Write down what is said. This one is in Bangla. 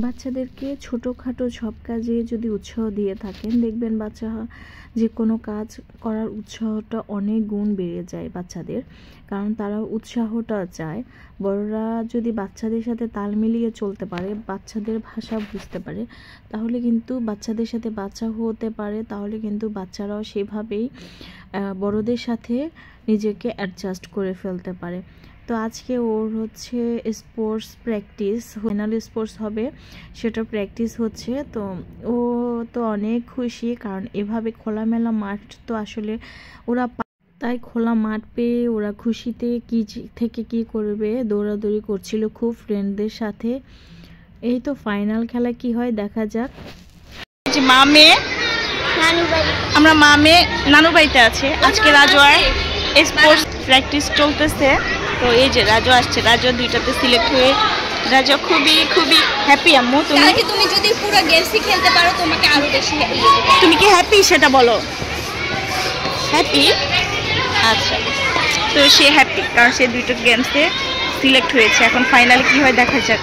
বাচ্চাদেরকে ছোটোখাটো সব কাজে যদি উৎসাহ দিয়ে থাকেন, দেখবেন বাচ্চা যে কোনো কাজ করার উৎসাহটা অনেক গুণ বেড়ে যায় বাচ্চাদের, কারণ তারা উৎসাহটা চায়। বড়রা যদি বাচ্চাদের সাথে তাল মিলিয়ে চলতে পারে, বাচ্চাদের ভাষা বুঝতে পারে, তাহলে কিন্তু বাচ্চাদের সাথে বাচ্চা হতে পারে, তাহলে কিন্তু বাচ্চারাও সেভাবেই বড়দের সাথে নিজেকে অ্যাডজাস্ট করে ফেলতে পারে। তো আজকে ওর হচ্ছে স্পোর্টস প্র্যাকটিস, ফাইনাল স্পোর্টস হবে, সেটা প্র্যাকটিস হচ্ছে। তো ও তো অনেক খুশি, কারণ এভাবে খোলামেলা মাঠ তো আসলে ওরা তাই খোলা মাঠ পেয়ে ওরা খুশিতে কি থেকে কি করবে দৌড়াদৌড়ি করছিল খুব ফ্রেন্ডদের সাথে। এই তো ফাইনাল খেলা কি হয় দেখা যাক। আমরা মামে নানু বাড়িতে আছে, আজকে রাজোয়ার স্পোর্টস প্র্যাকটিস চলতেছে। তো এই যে রাজু আসছে, রাজু দুইটাতে সিলেক্ট হয়ে রাজু খুবই খুবই হ্যাপি। আম্মু তুমি যদি পুরো গেমসই খেলতে পারো তোমাকে আরো বেশি হ্যাপি। তুমি কি হ্যাপি সেটা বলো? হ্যাপি? আচ্ছা, তো সে হ্যাপি কারণ সে দুইটা গেমসে সিলেক্ট হয়েছে। এখন ফাইনালে কি হয় দেখা যাক।